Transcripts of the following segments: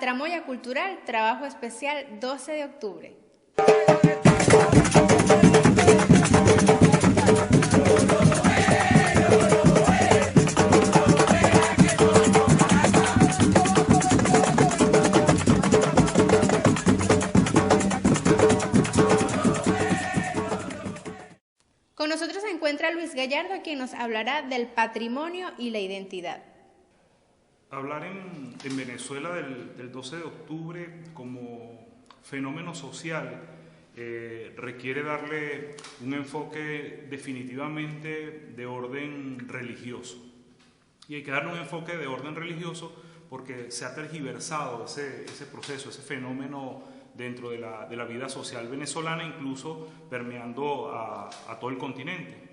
Tramoya Cultural, trabajo especial 12 de octubre. Con nosotros se encuentra Luis Gallardo, quien nos hablará del patrimonio y la identidad. Hablar en Venezuela del 12 de octubre como fenómeno social requiere darle un enfoque definitivamente de orden religioso. Y hay que darle un enfoque de orden religioso porque se ha tergiversado ese proceso, ese fenómeno dentro de la vida social venezolana, incluso permeando a todo el continente.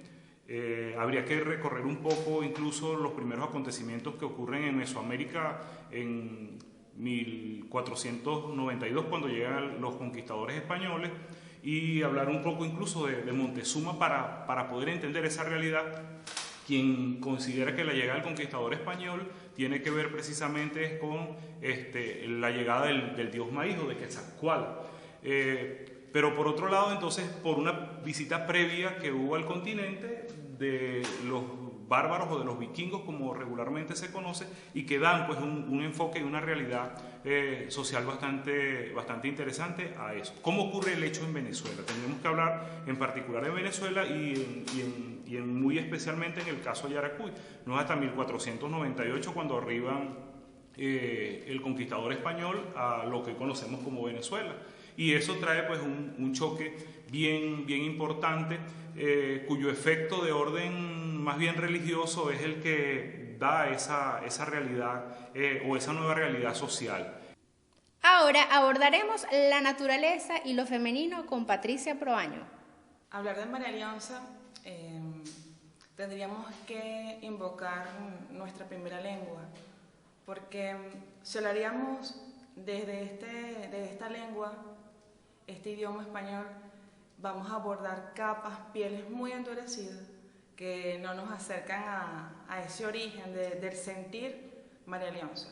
Habría que recorrer un poco incluso los primeros acontecimientos que ocurren en Mesoamérica en 1492, cuando llegan los conquistadores españoles, y hablar un poco incluso de Montezuma para poder entender esa realidad. Quien considera que la llegada del conquistador español tiene que ver precisamente con la llegada del dios maíz o de Quetzalcóatl. Pero por otro lado, entonces, por una visita previa que hubo al continente de los bárbaros o de los vikingos, como regularmente se conoce, y que dan pues un enfoque y una realidad social bastante interesante a eso. ¿Cómo ocurre el hecho en Venezuela? Tendremos que hablar en particular de Venezuela y muy especialmente en el caso de Yaracuy. No es hasta 1498 cuando arriban el conquistador español a lo que conocemos como Venezuela. Y eso trae pues un choque bien importante, cuyo efecto de orden más bien religioso es el que da esa realidad o esa nueva realidad social. Ahora abordaremos la naturaleza y lo femenino con Patricia Proaño. Hablar de María Leonza, tendríamos que invocar nuestra primera lengua, porque si hablaríamos desde esta lengua, este idioma español, vamos a abordar capas, pieles muy endurecidas que no nos acercan a ese origen del sentir María Leonza.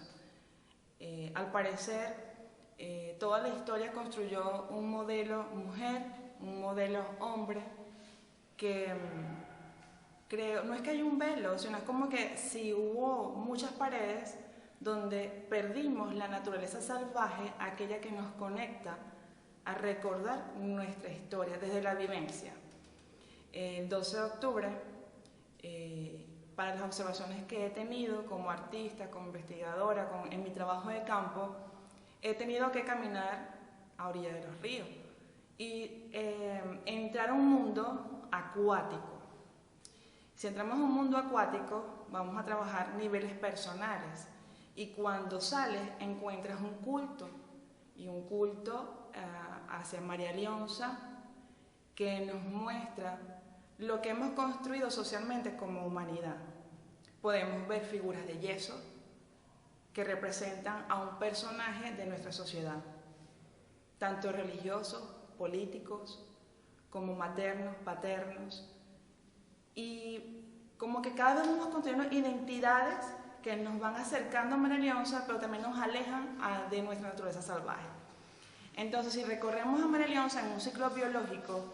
Al parecer, toda la historia construyó un modelo mujer, un modelo hombre, que creo, no es que haya un velo, sino es como que si hubo muchas paredes donde perdimos la naturaleza salvaje, aquella que nos conecta a recordar nuestra historia desde la vivencia. El 12 de octubre, para las observaciones que he tenido como artista, como investigadora, en mi trabajo de campo, he tenido que caminar a orilla de los ríos y entrar a un mundo acuático. Si entramos a un mundo acuático, vamos a trabajar niveles personales, y cuando sales encuentras un culto, y un culto hacia María Leonza, que nos muestra lo que hemos construido socialmente como humanidad. Podemos ver figuras de yeso que representan a un personaje de nuestra sociedad, tanto religiosos, políticos, como maternos, paternos, y como que cada vez vamos construyendo identidades que nos van acercando a María Leonza, pero también nos alejan de nuestra naturaleza salvaje. Entonces, si recorremos a María Leonza en un ciclo biológico,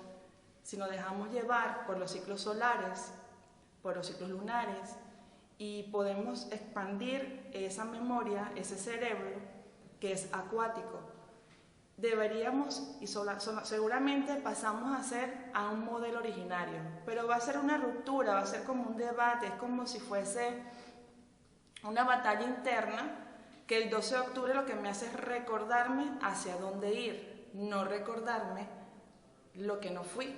si nos dejamos llevar por los ciclos solares, por los ciclos lunares, y podemos expandir esa memoria, ese cerebro que es acuático, deberíamos, y seguramente pasamos a ser a un modelo originario, pero va a ser una ruptura, va a ser como un debate, es como si fuese una batalla interna, que el 12 de octubre lo que me hace es recordarme hacia dónde ir, no recordarme lo que no fui,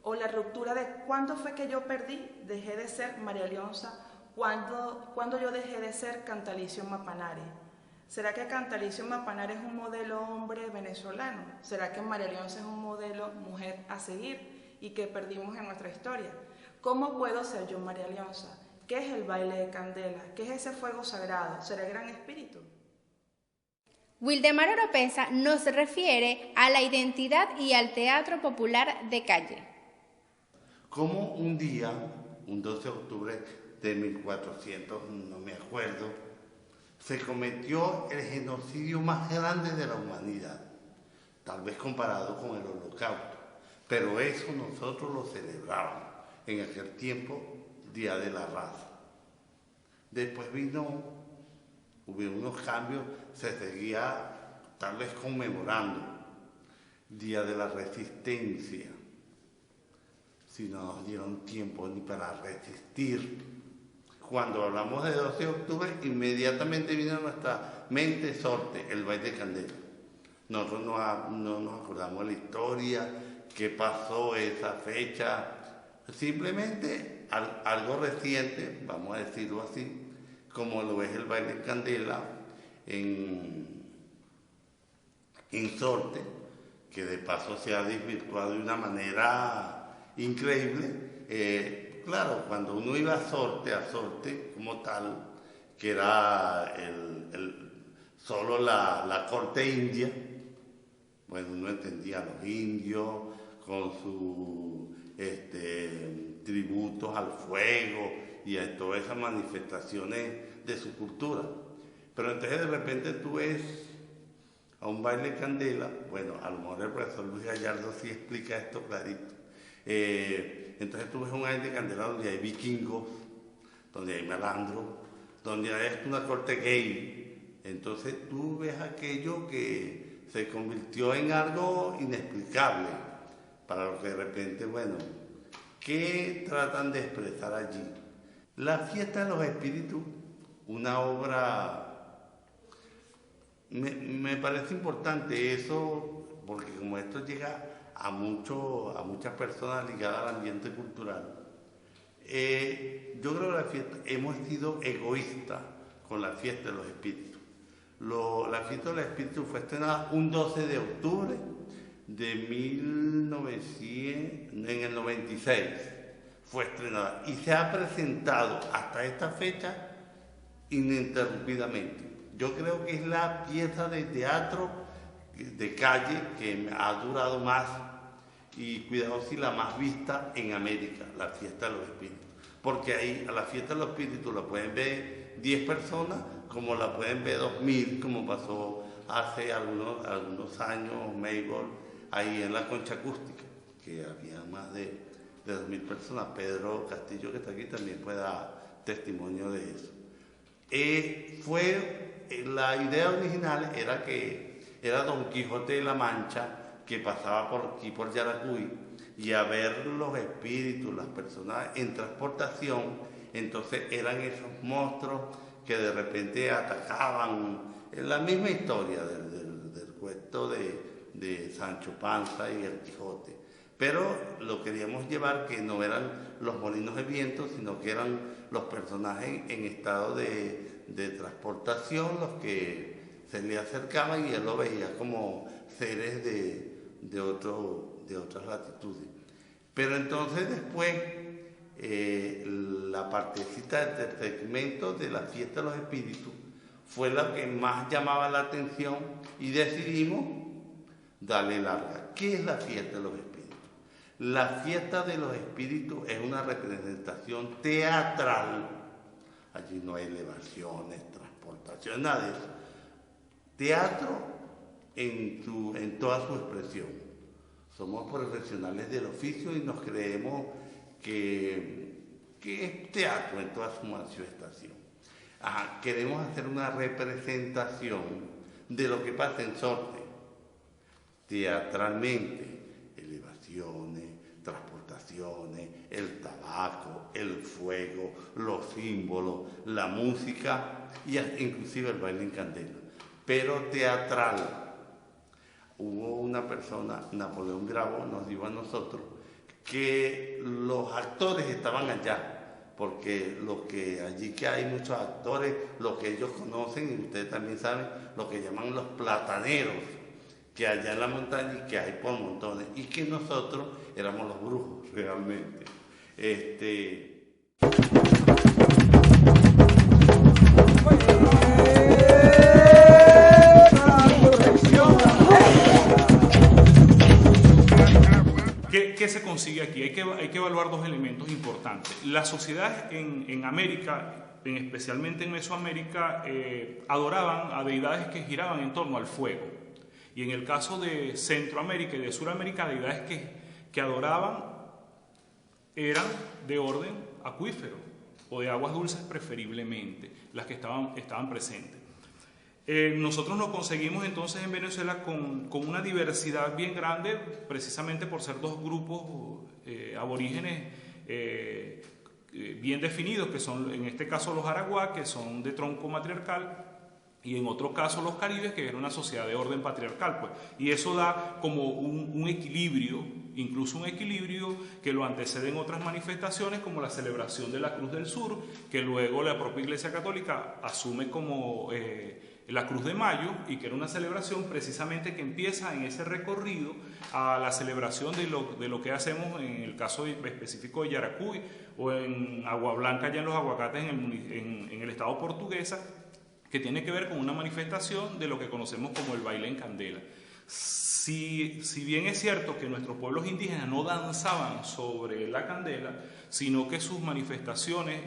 o la ruptura de cuándo fue que yo perdí, dejé de ser María Leonza, cuándo yo dejé de ser Cantalicio Mapanare. ¿Será que Cantalicio Mapanare es un modelo hombre venezolano? ¿Será que María Leonza es un modelo mujer a seguir y que perdimos en nuestra historia? ¿Cómo puedo ser yo María Leonza? ¿Qué es el baile de candela? ¿Qué es ese fuego sagrado? ¿Será el Gran Espíritu? Wildemar Oropesa nos refiere a la identidad y al teatro popular de calle. Como un día, un 12 de octubre de 1400, no me acuerdo, se cometió el genocidio más grande de la humanidad, tal vez comparado con el Holocausto, pero eso nosotros lo celebrábamos en aquel tiempo, Día de la Raza. Después hubo unos cambios, se seguía tal vez conmemorando Día de la Resistencia, si no nos dieron tiempo ni para resistir. Cuando hablamos de 12 de octubre, inmediatamente vino a nuestra mente Sorte, el baile de Candela. Nosotros no nos acordamos de la historia, qué pasó esa fecha, simplemente algo reciente, vamos a decirlo así, como lo es el baile de Candela en Sorte, que de paso se ha desvirtuado de una manera increíble. Claro, cuando uno iba a Sorte como tal, que era solo la corte india, bueno, uno entendía a los indios con sus tributos al fuego y a todas esas manifestaciones de su cultura. Pero entonces de repente tú ves a un baile de Candela, bueno, a lo mejor el profesor Luis Gallardo sí explica esto clarito. Entonces tú ves un baile de Candela donde hay vikingos, donde hay malandros, donde hay una corte gay. Entonces tú ves aquello que se convirtió en algo inexplicable, para lo que de repente, bueno, ¿qué tratan de expresar allí? La fiesta de los espíritus, una obra, me parece importante eso, porque como esto llega a muchas personas ligadas al ambiente cultural, yo creo que la fiesta, hemos sido egoístas con la fiesta de los espíritus. La fiesta de los espíritus fue estrenada un 12 de octubre de 1900, en el 96 fue estrenada y se ha presentado hasta esta fecha ininterrumpidamente. Yo creo que es la pieza de teatro de calle que ha durado más y cuidado si la más vista en América, la fiesta de los espíritus. Porque ahí a la fiesta de los espíritus la pueden ver 10 personas, como la pueden ver 2000, como pasó hace algunos años, Maybol, ahí en la Concha Acústica, que había más de 2000 personas. Pedro Castillo, que está aquí, también puede dar testimonio de eso. La idea original era Don Quijote de la Mancha, que pasaba por aquí, por Yaracuy, y a ver los espíritus, las personas en transportación. Entonces eran esos monstruos que de repente atacaban. En la misma historia del cuento de Sancho Panza y el Quijote. Pero lo queríamos llevar que no eran los molinos de viento, sino que eran los personajes en estado de transportación los que se le acercaban y él lo veía como seres de otras latitudes. Pero entonces después, la partecita del segmento de la fiesta de los espíritus fue la que más llamaba la atención y decidimos darle larga. ¿Qué es la fiesta de los espíritus? La fiesta de los espíritus es una representación teatral. Allí no hay elevaciones, transportaciones, nada de eso. Teatro en toda su expresión. Somos profesionales del oficio y nos creemos que es teatro en toda su manifestación. Queremos hacer una representación de lo que pasa en Sorte, teatralmente, elevaciones, transportaciones, el tabaco, el fuego, los símbolos, la música y inclusive el baile en Candela, pero teatral. Hubo una persona, Napoleón Bravo, nos dijo a nosotros que los actores estaban allá, porque allí que hay muchos actores, lo que ellos conocen, y ustedes también saben, lo que llaman los plataneros, que allá en la montaña y que hay por montones, y que nosotros éramos los brujos realmente. ¿Qué se consigue aquí? Hay que evaluar dos elementos importantes. La sociedad en América especialmente en Mesoamérica, adoraban a deidades que giraban en torno al fuego. Y en el caso de Centroamérica y de Suramérica, deidades que adoraban eran de orden acuífero o de aguas dulces preferiblemente, las que estaban presentes. Nosotros nos conseguimos entonces en Venezuela con una diversidad bien grande, precisamente por ser dos grupos aborígenes bien definidos, que son en este caso los araguá, que son de tronco matriarcal, y en otro caso los caribes, que era una sociedad de orden patriarcal, pues. Y eso da como un equilibrio, incluso un equilibrio que lo anteceden otras manifestaciones, como la celebración de la Cruz del Sur, que luego la propia Iglesia Católica asume como la Cruz de Mayo, y que era una celebración precisamente que empieza en ese recorrido a la celebración de lo que hacemos en el caso específico de Yaracuy, o en Agua Blanca, allá en los Aguacates, en el estado Portuguesa, que tiene que ver con una manifestación de lo que conocemos como el baile en candela. Si bien es cierto que nuestros pueblos indígenas no danzaban sobre la candela, sino que sus manifestaciones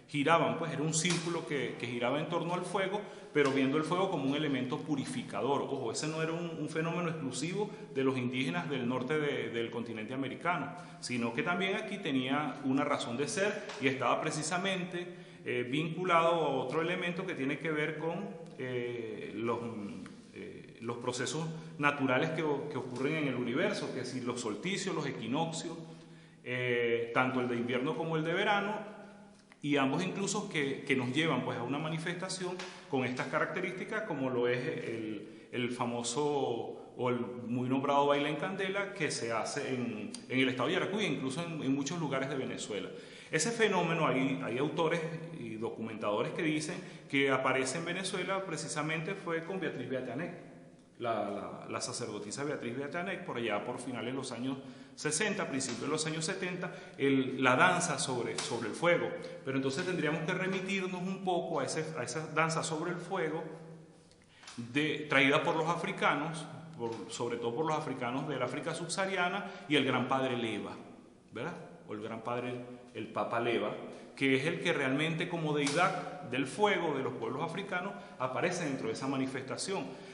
giraban, pues era un círculo que giraba en torno al fuego, pero viendo el fuego como un elemento purificador. Ojo, ese no era un fenómeno exclusivo de los indígenas del norte del continente americano, sino que también aquí tenía una razón de ser y estaba precisamente vinculado a otro elemento que tiene que ver con los procesos naturales que ocurren en el universo, que es los solsticios, los equinoccios, tanto el de invierno como el de verano, y ambos incluso que nos llevan pues a una manifestación con estas características, como lo es el famoso o el muy nombrado baile en candela, que se hace en el estado de Yaracuy, incluso en muchos lugares de Venezuela. Ese fenómeno, hay autores y documentadores que dicen que aparece en Venezuela precisamente fue con Beatriz Beatanec, la sacerdotisa Beatriz Beatanec, por allá por finales de los años 60, principios de los años 70, la danza sobre el fuego. Pero entonces tendríamos que remitirnos un poco a esa danza sobre el fuego traída por los africanos, sobre todo por los africanos del África subsahariana, y el gran padre Leva, ¿verdad? O el gran padre, el Papa Leva, que es el que realmente como deidad del fuego de los pueblos africanos aparece dentro de esa manifestación.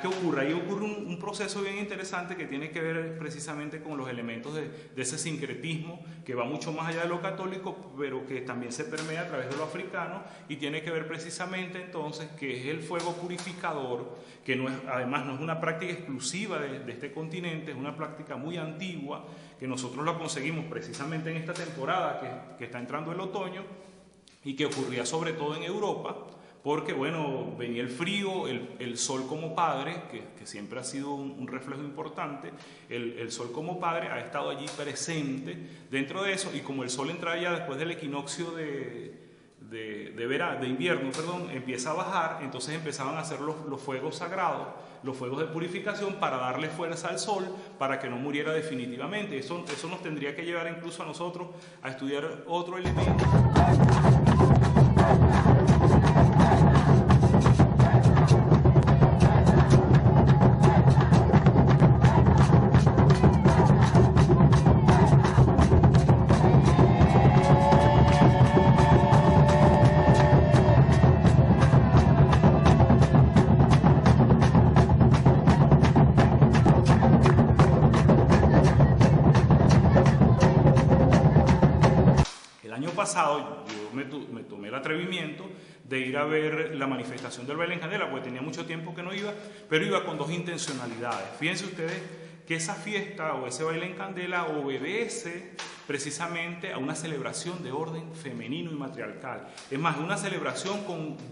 ¿Qué ocurre? Ahí ocurre un proceso bien interesante que tiene que ver precisamente con los elementos de ese sincretismo que va mucho más allá de lo católico, pero que también se permea a través de lo africano, y tiene que ver precisamente entonces que es el fuego purificador, que además no es una práctica exclusiva de este continente, es una práctica muy antigua, que nosotros la conseguimos precisamente en esta temporada que está entrando el otoño, y que ocurría sobre todo en Europa, porque bueno, venía el frío, el sol como padre, que siempre ha sido un reflejo importante, el sol como padre ha estado allí presente dentro de eso, y como el sol entra ya después del equinoccio de invierno, empieza a bajar, entonces empezaban a hacer los fuegos sagrados, los fuegos de purificación, para darle fuerza al sol, para que no muriera definitivamente. Eso nos tendría que llevar incluso a nosotros a estudiar otro elemento. Pasado, yo me tomé el atrevimiento de ir a ver la manifestación del baile en candela, porque tenía mucho tiempo que no iba, pero iba con dos intencionalidades. Fíjense ustedes que esa fiesta o ese baile en candela obedece precisamente a una celebración de orden femenino y matriarcal. Es más, una celebración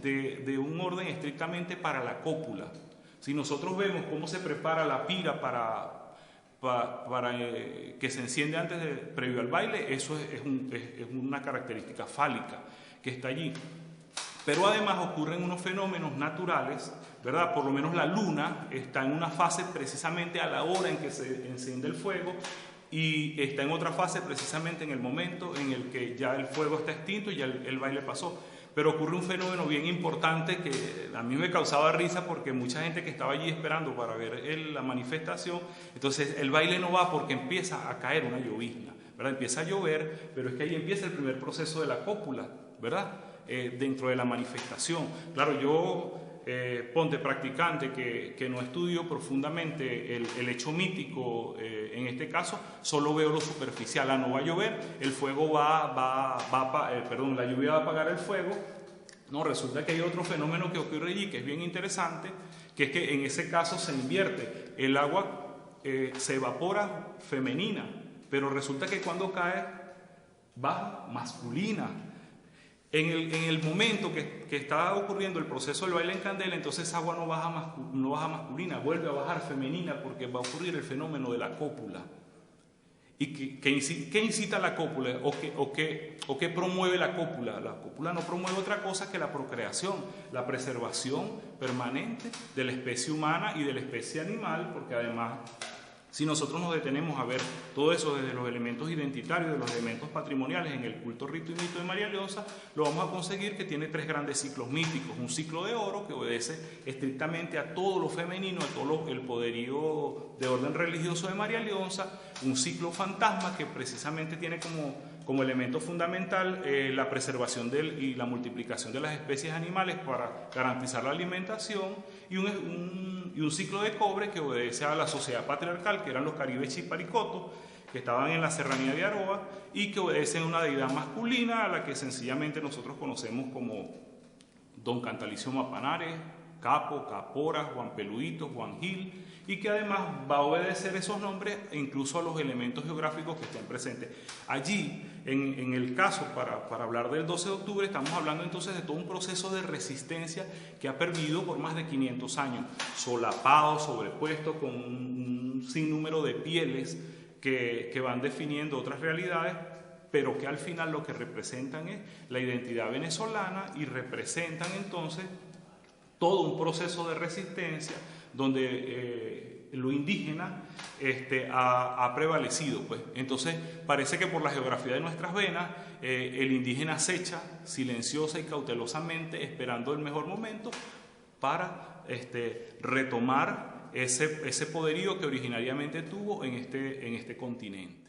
de un orden estrictamente para la cópula. Si nosotros vemos cómo se prepara la pira para que se enciende previo al baile, eso es una característica fálica que está allí. Pero además ocurren unos fenómenos naturales, ¿verdad? Por lo menos la luna está en una fase precisamente a la hora en que se enciende el fuego, y está en otra fase precisamente en el momento en el que ya el fuego está extinto y ya el baile pasó. Pero ocurre un fenómeno bien importante que a mí me causaba risa, porque mucha gente que estaba allí esperando para ver la manifestación, entonces el baile no va porque empieza a caer una llovizna, ¿verdad? Empieza a llover, pero es que ahí empieza el primer proceso de la cópula, ¿verdad? dentro de la manifestación. Claro, yo, ponte practicante que no estudio profundamente el hecho mítico, en este caso, solo veo lo superficial. No va a llover, el fuego la lluvia va a apagar el fuego. No, resulta que hay otro fenómeno que ocurre allí que es bien interesante, que es que en ese caso se invierte. El agua se evapora femenina, pero resulta que cuando cae baja masculina. En el momento que está ocurriendo el proceso del baile en candela, entonces esa agua no baja masculina, vuelve a bajar femenina, porque va a ocurrir el fenómeno de la cópula. ¿Y qué incita la cópula? ¿O qué promueve la cópula? La cópula no promueve otra cosa que la procreación, la preservación permanente de la especie humana y de la especie animal, porque además, si nosotros nos detenemos a ver todo eso desde los elementos identitarios, de los elementos patrimoniales en el culto, rito y mito de María Leonza, lo vamos a conseguir que tiene 3 grandes ciclos místicos. Un ciclo de oro que obedece estrictamente a todo lo femenino, a todo el poderío de orden religioso de María Leonza. Un ciclo fantasma que precisamente tiene como elemento fundamental la preservación y la multiplicación de las especies animales para garantizar la alimentación, y un ciclo de cobre que obedece a la sociedad patriarcal, que eran los caribes chiparicotos, que estaban en la serranía de Aroa, y que obedecen a una deidad masculina a la que sencillamente nosotros conocemos como Don Cantalicio Mapanares, Capo, Capora, Juan Peludito, Juan Gil, y que además va a obedecer esos nombres incluso a los elementos geográficos que estén presentes. Allí, en el caso, para hablar del 12 de octubre, estamos hablando entonces de todo un proceso de resistencia que ha pervivido por más de 500 años, solapado, sobrepuesto, con un sinnúmero de pieles que van definiendo otras realidades, pero que al final lo que representan es la identidad venezolana y representan entonces todo un proceso de resistencia donde lo indígena ha prevalecido, pues. Entonces parece que por la geografía de nuestras venas el indígena acecha silenciosa y cautelosamente, esperando el mejor momento para retomar ese poderío que originariamente tuvo en este continente.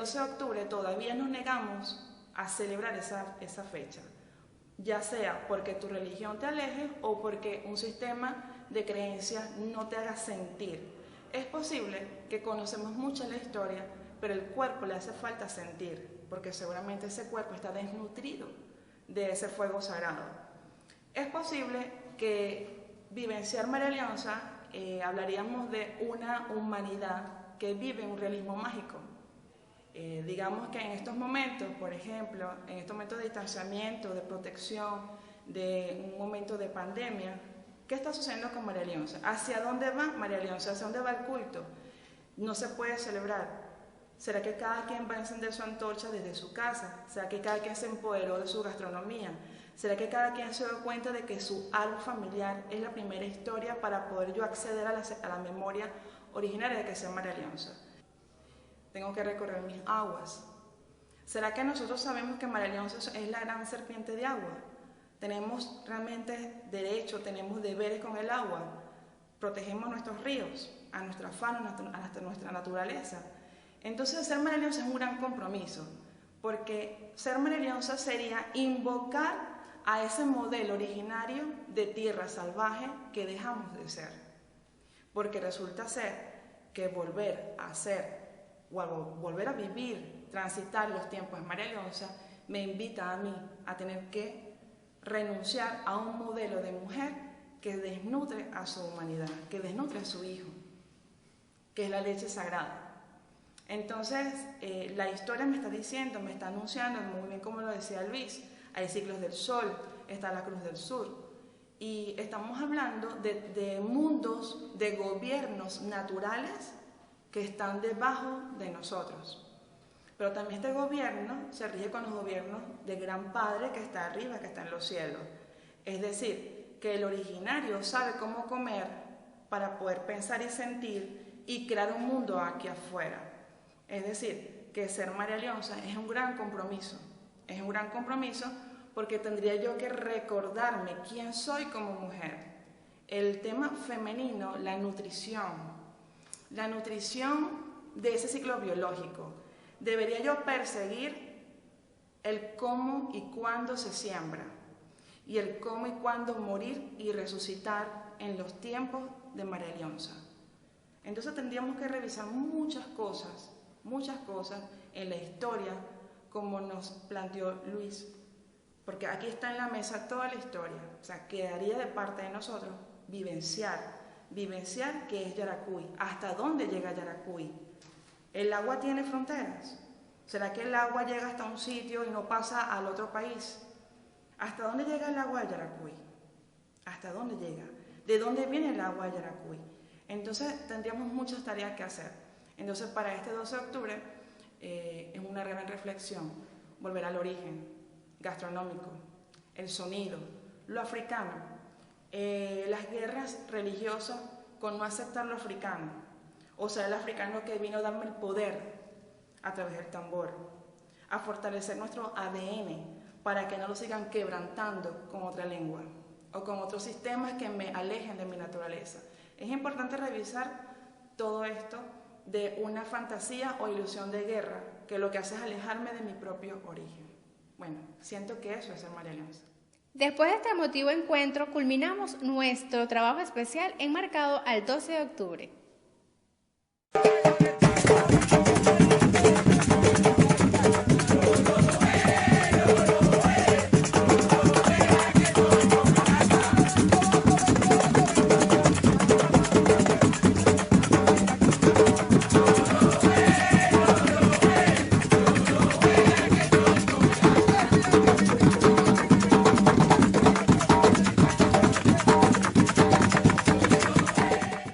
De octubre todavía nos negamos a celebrar esa fecha, ya sea porque tu religión te aleje o porque un sistema de creencias no te haga sentir. Es posible que conocemos mucho la historia, pero el cuerpo le hace falta sentir, porque seguramente ese cuerpo está desnutrido de ese fuego sagrado. Es posible que vivenciar María Leonza, hablaríamos de una humanidad que vive un realismo mágico. Digamos que en estos momentos, por ejemplo, en estos momentos de distanciamiento, de protección, de un momento de pandemia, ¿qué está sucediendo con María Leonza? ¿Hacia dónde va María Leonza? ¿Hacia dónde va el culto? No se puede celebrar. ¿Será que cada quien va a encender su antorcha desde su casa? ¿Será que cada quien se empoderó de su gastronomía? ¿Será que cada quien se dio cuenta de que su árbol familiar es la primera historia para poder yo acceder a la memoria originaria de que sea María Leonza? Tengo que recorrer mis aguas. ¿Será que nosotros sabemos que María Leonza es la gran serpiente de agua? ¿Tenemos realmente derecho, tenemos deberes con el agua? ¿Protegemos nuestros ríos, a nuestra fauna, a nuestra naturaleza? Entonces ser María Leonza es un gran compromiso, porque ser María Leonza sería invocar a ese modelo originario de tierra salvaje que dejamos de ser. Porque resulta ser que volver a ser o a volver a vivir, transitar los tiempos de María Leonza, me invita a mí a tener que renunciar a un modelo de mujer que desnutre a su humanidad, que desnutre a su hijo, que es la leche sagrada. Entonces, la historia me está diciendo, me está anunciando, muy bien como lo decía Luis, hay ciclos del sol, está la Cruz del Sur, y estamos hablando de mundos, de gobiernos naturales que están debajo de nosotros. Pero también este gobierno se rige con los gobiernos del Gran Padre que está arriba, que está en los cielos. Es decir, que el originario sabe cómo comer para poder pensar y sentir y crear un mundo aquí afuera. Es decir, que ser María Leonza es un gran compromiso. Es un gran compromiso porque tendría yo que recordarme quién soy como mujer. El tema femenino, la nutrición de ese ciclo biológico. Debería yo perseguir el cómo y cuándo se siembra y el cómo y cuándo morir y resucitar en los tiempos de María Leonza. Entonces tendríamos que revisar muchas cosas en la historia como nos planteó Luis, porque aquí está en la mesa toda la historia. O sea, quedaría de parte de nosotros vivenciar qué es Yaracuy, hasta dónde llega Yaracuy. ¿El agua tiene fronteras? ¿Será que el agua llega hasta un sitio y no pasa al otro país? ¿Hasta dónde llega el agua de Yaracuy? ¿Hasta dónde llega? ¿De dónde viene el agua de Yaracuy? Entonces tendríamos muchas tareas que hacer. Entonces para este 12 de octubre es una gran reflexión, volver al origen gastronómico, el sonido, lo africano, las guerras religiosas con no aceptar lo africano, o sea, el africano que vino a darme el poder a través del tambor, a fortalecer nuestro ADN para que no lo sigan quebrantando con otra lengua o con otros sistemas que me alejen de mi naturaleza. Es importante revisar todo esto de una fantasía o ilusión de guerra que lo que hace es alejarme de mi propio origen. Bueno, siento que eso es ser María Leonza. Después de este emotivo encuentro, culminamos nuestro trabajo especial enmarcado al 12 de octubre.